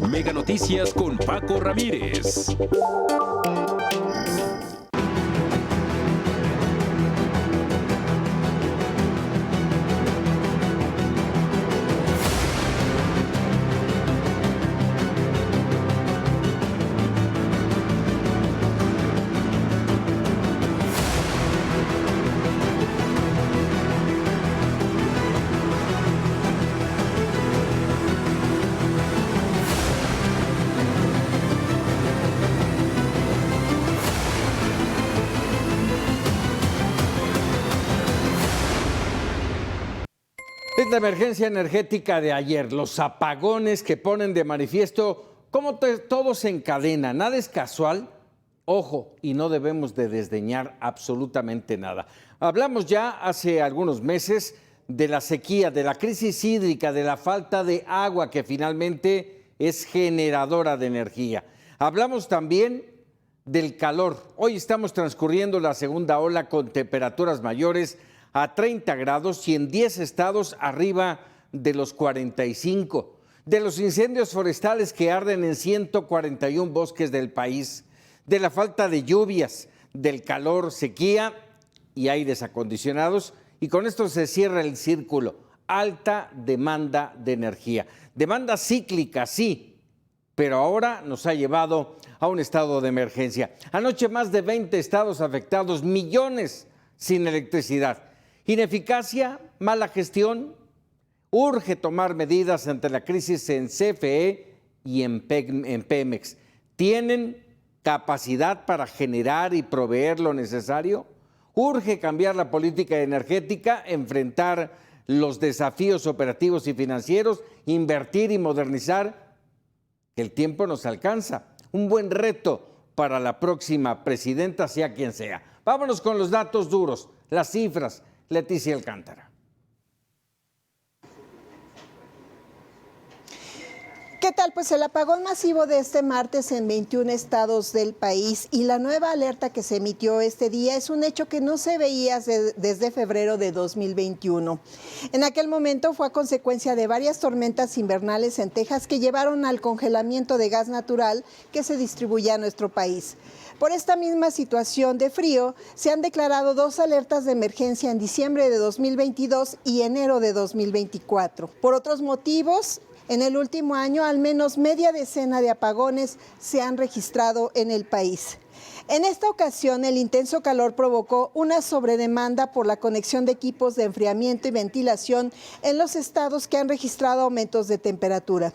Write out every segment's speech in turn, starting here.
Mega Noticias con Paco Ramírez. Es la emergencia energética de ayer, los apagones que ponen de manifiesto cómo todo se encadena, nada es casual. Ojo, y no debemos de desdeñar absolutamente nada. Hablamos ya hace algunos meses de la sequía, de la crisis hídrica, de la falta de agua que finalmente es generadora de energía. Hablamos también del calor. Hoy estamos transcurriendo la segunda ola con temperaturas mayores a 30 grados y en 10 estados arriba de los 45. De los incendios forestales que arden en 141 bosques del país, de la falta de lluvias, del calor, sequía y aires acondicionados. Y con esto se cierra el círculo. Alta demanda de energía. Demanda cíclica, sí, pero ahora nos ha llevado a un estado de emergencia. Anoche más de 20 estados afectados, millones sin electricidad. Ineficacia, mala gestión. Urge tomar medidas ante la crisis en CFE y en Pemex. ¿Tienen capacidad para generar y proveer lo necesario? Urge cambiar la política energética, enfrentar los desafíos operativos y financieros, invertir y modernizar. El tiempo nos alcanza. Un buen reto para la próxima presidenta, sea quien sea. Vámonos con los datos duros, las cifras. Leticia Alcántara. ¿Qué tal? Pues el apagón masivo de este martes en 21 estados del país y la nueva alerta que se emitió este día es un hecho que no se veía desde febrero de 2021. En aquel momento fue a consecuencia de varias tormentas invernales en Texas que llevaron al congelamiento de gas natural que se distribuye a nuestro país. Por esta misma situación de frío, se han declarado 2 alertas de emergencia en diciembre de 2022 y enero de 2024. Por otros motivos, en el último año, al menos media decena de apagones se han registrado en el país. En esta ocasión, el intenso calor provocó una sobredemanda por la conexión de equipos de enfriamiento y ventilación en los estados que han registrado aumentos de temperatura.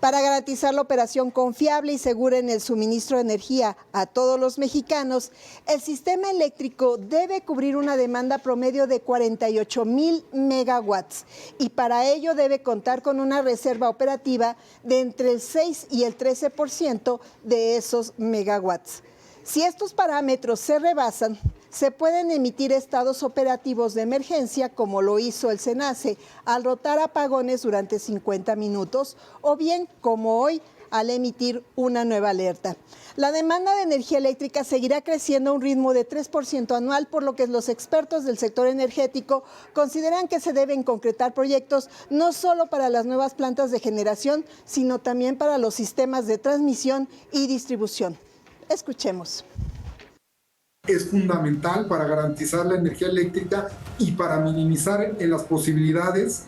Para garantizar la operación confiable y segura en el suministro de energía a todos los mexicanos, el sistema eléctrico debe cubrir una demanda promedio de 48,000 megawatts y para ello debe contar con una reserva operativa de entre el 6 y el 13% de esos megawatts. Si estos parámetros se rebasan, se pueden emitir estados operativos de emergencia, como lo hizo el SENACE, al rotar apagones durante 50 minutos, o bien, como hoy, al emitir una nueva alerta. La demanda de energía eléctrica seguirá creciendo a un ritmo de 3% anual, por lo que los expertos del sector energético consideran que se deben concretar proyectos no solo para las nuevas plantas de generación, sino también para los sistemas de transmisión y distribución. Escuchemos. Es fundamental para garantizar la energía eléctrica y para minimizar en las posibilidades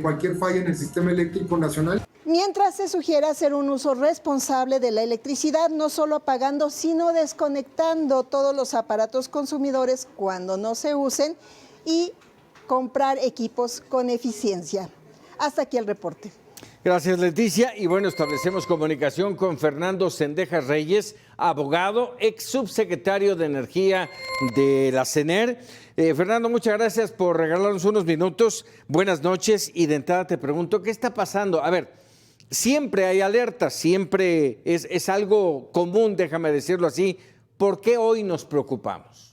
cualquier falla en el sistema eléctrico nacional. Mientras se sugiere hacer un uso responsable de la electricidad, no solo apagando, sino desconectando todos los aparatos consumidores cuando no se usen y comprar equipos con eficiencia. Hasta aquí el reporte. Gracias, Leticia. Y bueno, establecemos comunicación con Fernando Cendejas Reyes, abogado, ex subsecretario de Energía de la CENER. Fernando, muchas gracias por regalarnos unos minutos. Buenas noches. Y de entrada te pregunto, ¿qué está pasando? A ver, siempre hay alertas, siempre es algo común, déjame decirlo así. ¿Por qué hoy nos preocupamos?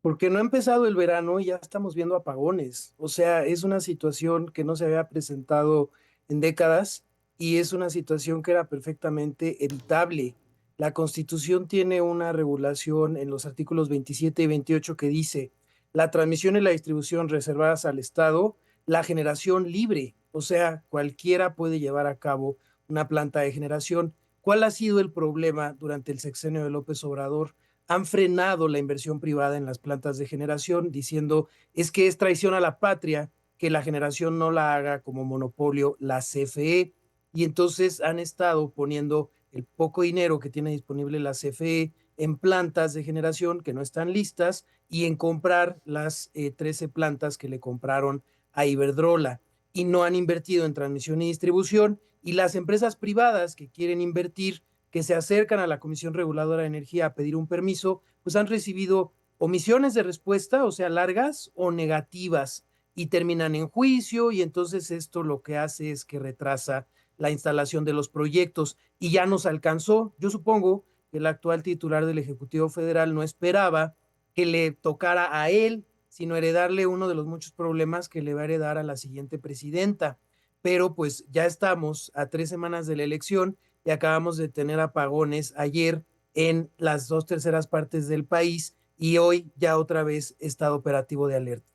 Porque no ha empezado el verano y ya estamos viendo apagones. O sea, es una situación que no se había presentado en décadas y es una situación que era perfectamente evitable. La Constitución tiene una regulación en los artículos 27 y 28 que dice: la transmisión y la distribución reservadas al Estado la generación libre, o sea, cualquiera puede llevar a cabo una planta de generación. ¿Cuál ha sido el problema durante el sexenio de López Obrador? Han frenado la inversión privada en las plantas de generación, diciendo es que es traición a la patria que la generación no la haga como monopolio la CFE, y entonces han estado poniendo el poco dinero que tiene disponible la CFE en plantas de generación que no están listas y en comprar las 13 plantas que le compraron a Iberdrola, y no han invertido en transmisión y distribución, y las empresas privadas que quieren invertir, que se acercan a la Comisión Reguladora de Energía a pedir un permiso, pues han recibido omisiones de respuesta, o sea, largas o negativas, y terminan en juicio, y entonces esto lo que hace es que retrasa la instalación de los proyectos, y ya nos alcanzó. Yo supongo que el actual titular del Ejecutivo Federal no esperaba que le tocara a él, sino heredarle uno de los muchos problemas que le va a heredar a la siguiente presidenta. Pero pues ya estamos a 3 semanas de la elección y acabamos de tener apagones ayer en las 2/3 partes del país, y hoy ya otra vez está operativo de alerta.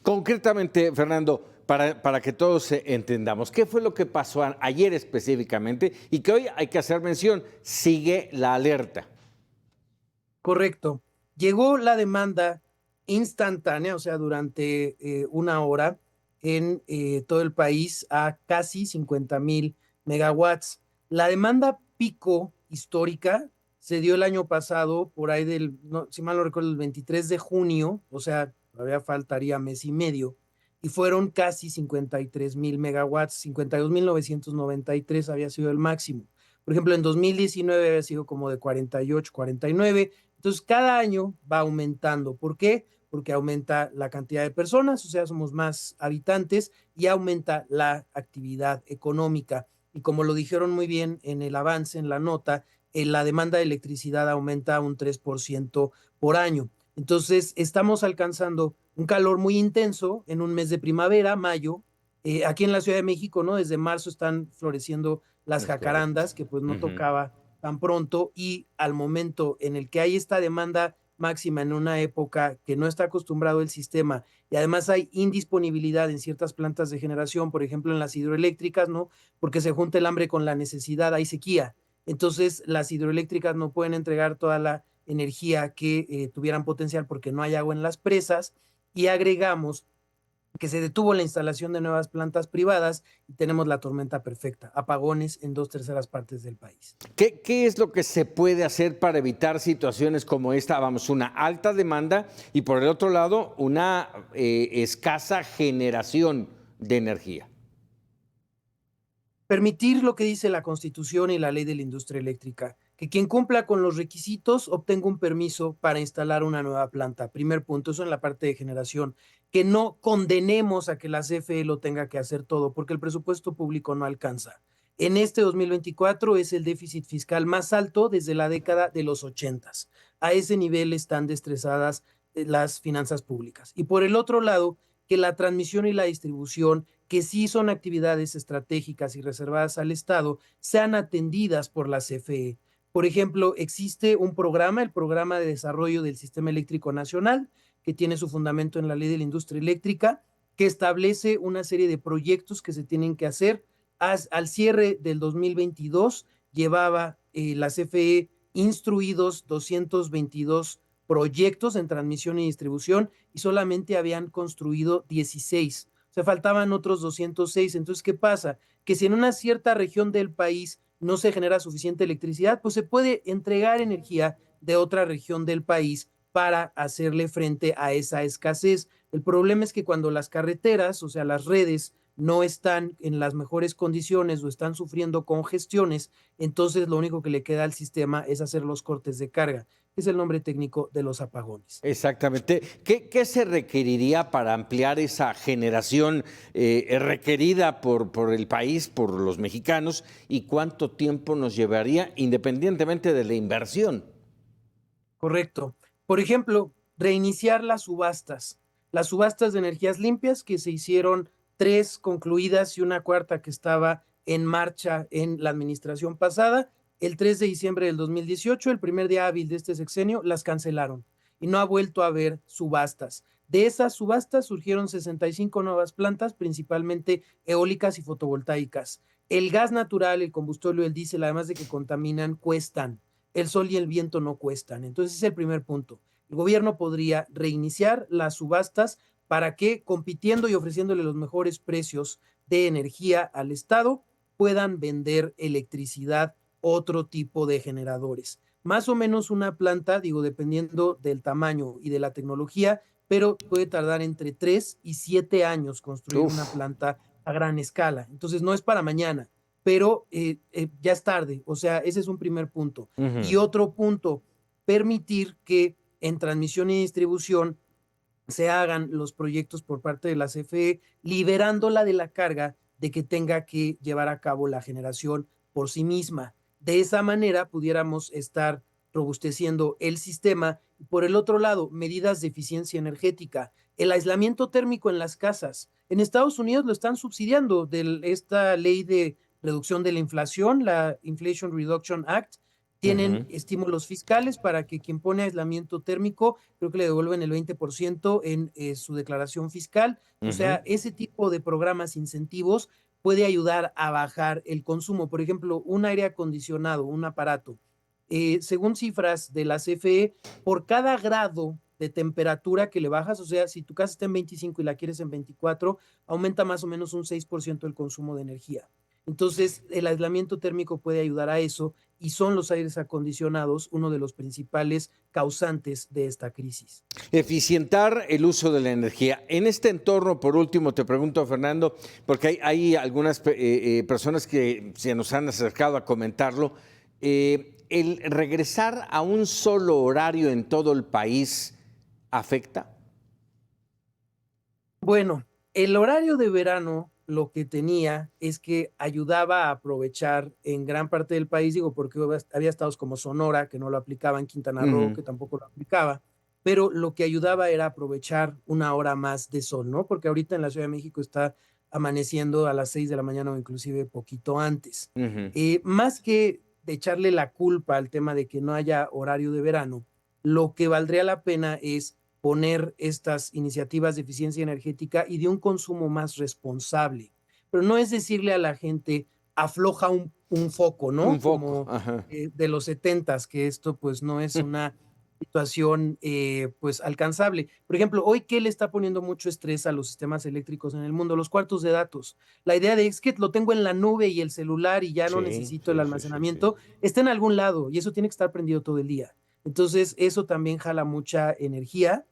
Concretamente, Fernando, para que todos entendamos, ¿qué fue lo que pasó ayer específicamente y que hoy hay que hacer mención? Sigue la alerta. Correcto. Llegó la demanda instantánea, o sea, durante una hora en todo el país a casi 50,000 megawatts. La demanda pico histórica se dio el año pasado, por ahí del, no, si mal no recuerdo, el 23 de junio, o sea, todavía faltaría mes y medio, y fueron casi 53,000 megawatts, 52,993 había sido el máximo. Por ejemplo, en 2019 había sido como de 48, 49. Entonces, cada año va aumentando. ¿Por qué? Porque aumenta la cantidad de personas, o sea, somos más habitantes, y aumenta la actividad económica. Y como lo dijeron muy bien en el avance, en la nota, la demanda de electricidad aumenta un 3% por año. Entonces, estamos alcanzando un calor muy intenso en un mes de primavera, mayo. Aquí en la Ciudad de México, ¿no? Desde marzo están floreciendo las jacarandas, que pues no tocaba tan pronto, y al momento en el que hay esta demanda máxima en una época que no está acostumbrado el sistema, y además hay indisponibilidad en ciertas plantas de generación, por ejemplo en las hidroeléctricas, ¿no? Porque se junta el hambre con la necesidad, hay sequía. Entonces las hidroeléctricas no pueden entregar toda la energía que tuvieran potencial porque no hay agua en las presas, y agregamos que se detuvo la instalación de nuevas plantas privadas y tenemos la tormenta perfecta, apagones en 2/3 partes del país. ¿Qué es lo que se puede hacer para evitar situaciones como esta? Vamos, una alta demanda y por el otro lado una escasa generación de energía. Permitir lo que dice la Constitución y la Ley de la Industria Eléctrica, que quien cumpla con los requisitos obtenga un permiso para instalar una nueva planta. Primer punto, eso en la parte de generación. Que no condenemos a que la CFE lo tenga que hacer todo, porque el presupuesto público no alcanza. En este 2024 es el déficit fiscal más alto desde la década de los 80s. A ese nivel están destresadas las finanzas públicas. Y por el otro lado, que la transmisión y la distribución, que sí son actividades estratégicas y reservadas al Estado, sean atendidas por la CFE. Por ejemplo, existe un programa, el Programa de Desarrollo del Sistema Eléctrico Nacional, que tiene su fundamento en la Ley de la Industria Eléctrica, que establece una serie de proyectos que se tienen que hacer. Al cierre del 2022 llevaba la CFE instruidos 222 proyectos en transmisión y distribución, y solamente habían construido 16. O sea, faltaban otros 206. Entonces, ¿qué pasa? Que si en una cierta región del país no se genera suficiente electricidad, pues se puede entregar energía de otra región del país para hacerle frente a esa escasez. El problema es que cuando las carreteras, o sea, las redes, no están en las mejores condiciones o están sufriendo congestiones, entonces lo único que le queda al sistema es hacer los cortes de carga, que es el nombre técnico de los apagones. Exactamente. ¿Qué se requeriría para ampliar esa generación requerida por el país, por los mexicanos, y cuánto tiempo nos llevaría independientemente de la inversión? Correcto. Por ejemplo, reiniciar las subastas de energías limpias, que se hicieron 3 concluidas y una cuarta que estaba en marcha en la administración pasada. El 3 de diciembre del 2018, el primer día hábil de este sexenio, las cancelaron y no ha vuelto a haber subastas. De esas subastas surgieron 65 nuevas plantas, principalmente eólicas y fotovoltaicas. El gas natural, el combustible, el diésel, además de que contaminan, cuestan. El sol y el viento no cuestan. Entonces, ese es el primer punto. El gobierno podría reiniciar las subastas para que, compitiendo y ofreciéndole los mejores precios de energía al Estado, puedan vender electricidad otro tipo de generadores. Más o menos una planta, digo, dependiendo del tamaño y de la tecnología, pero puede tardar entre 3 y 7 años construir una planta a gran escala. Entonces, no es para mañana, pero ya es tarde. O sea, ese es un primer punto. Y otro punto, permitir que en transmisión y distribución se hagan los proyectos por parte de la CFE, liberándola de la carga de que tenga que llevar a cabo la generación por sí misma. De esa manera pudiéramos estar robusteciendo el sistema. Y por el otro lado, medidas de eficiencia energética, el aislamiento térmico en las casas. En Estados Unidos lo están subsidiando de esta ley de reducción de la inflación, la Inflation Reduction Act. Tienen estímulos fiscales para que quien pone aislamiento térmico, creo que le devuelven el 20% en su declaración fiscal. O sea, ese tipo de programas, incentivos, puede ayudar a bajar el consumo. Por ejemplo, un aire acondicionado, un aparato, según cifras de la CFE, por cada grado de temperatura que le bajas, o sea, si tu casa está en 25 y la quieres en 24, aumenta más o menos un 6% el consumo de energía. Entonces, el aislamiento térmico puede ayudar a eso y son los aires acondicionados uno de los principales causantes de esta crisis. Eficientar el uso de la energía. En este entorno, por último, te pregunto, Fernando, porque hay algunas personas que se nos han acercado a comentarlo, ¿el regresar a un solo horario en todo el país afecta? Bueno, el horario de verano lo que tenía es que ayudaba a aprovechar en gran parte del país, digo, porque había estados como Sonora que no lo aplicaban, Quintana Roo que tampoco lo aplicaba, pero lo que ayudaba era aprovechar una hora más de sol, ¿no? Porque ahorita en la Ciudad de México está amaneciendo a las 6 de la mañana o inclusive poquito antes. Más que de echarle la culpa al tema de que no haya horario de verano, lo que valdría la pena es poner estas iniciativas de eficiencia energética y de un consumo más responsable. Pero no es decirle a la gente, afloja un foco, ¿no? Un foco, como de los 70s, que esto pues no es una situación pues alcanzable. Por ejemplo, hoy, ¿qué le está poniendo mucho estrés a los sistemas eléctricos en el mundo? Los cuartos de datos. La idea de es que lo tengo en la nube y el celular y ya no necesito el almacenamiento, está en algún lado y eso tiene que estar prendido todo el día. Entonces, eso también jala mucha energía.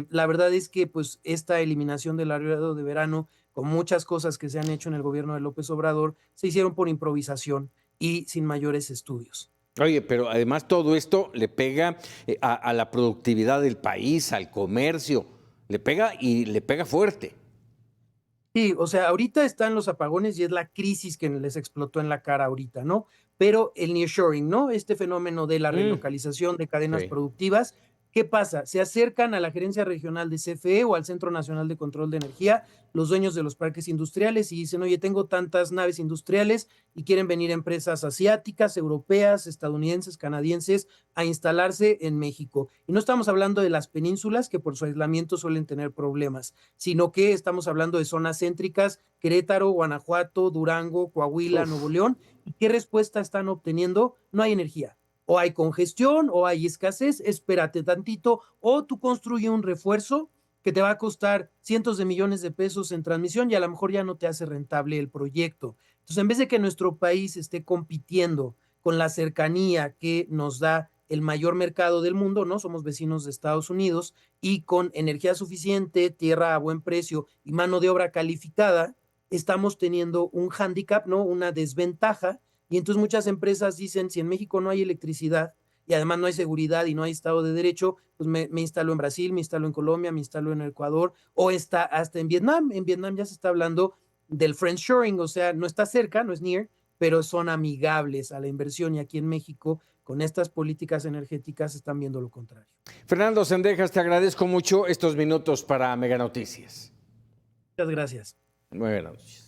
La verdad es que pues esta eliminación del horario de verano, con muchas cosas que se han hecho en el gobierno de López Obrador, se hicieron por improvisación y sin mayores estudios. Oye, pero además todo esto le pega a la productividad del país, al comercio, le pega y le pega fuerte. Sí, o sea, ahorita están los apagones y es la crisis que les explotó en la cara ahorita, ¿no? Pero el nearshoring, ¿no? Este fenómeno de la relocalización de cadenas productivas. ¿Qué pasa? Se acercan a la gerencia regional de CFE o al Centro Nacional de Control de Energía los dueños de los parques industriales y dicen, oye, tengo tantas naves industriales y quieren venir empresas asiáticas, europeas, estadounidenses, canadienses a instalarse en México. Y no estamos hablando de las penínsulas que por su aislamiento suelen tener problemas, sino que estamos hablando de zonas céntricas, Querétaro, Guanajuato, Durango, Coahuila, Nuevo León. ¿Y qué respuesta están obteniendo? No hay energía. O hay congestión, o hay escasez, espérate tantito, o tú construye un refuerzo que te va a costar cientos de millones de pesos en transmisión y a lo mejor ya no te hace rentable el proyecto. Entonces, en vez de que nuestro país esté compitiendo con la cercanía que nos da el mayor mercado del mundo, ¿no? Somos vecinos de Estados Unidos y con energía suficiente, tierra a buen precio y mano de obra calificada, estamos teniendo un hándicap, ¿no? Una desventaja. Y entonces muchas empresas dicen, si en México no hay electricidad y además no hay seguridad y no hay Estado de Derecho, pues me instalo en Brasil, me instalo en Colombia, me instalo en Ecuador o está hasta en Vietnam. En Vietnam ya se está hablando del friendshoring, o sea, no está cerca, no es near, pero son amigables a la inversión y aquí en México con estas políticas energéticas están viendo lo contrario. Fernando Zendejas, te agradezco mucho estos minutos para Mega Noticias. Muchas gracias. Muy buenas noches.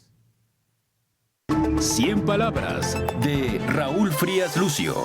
100 palabras de Raúl Frías Lucio.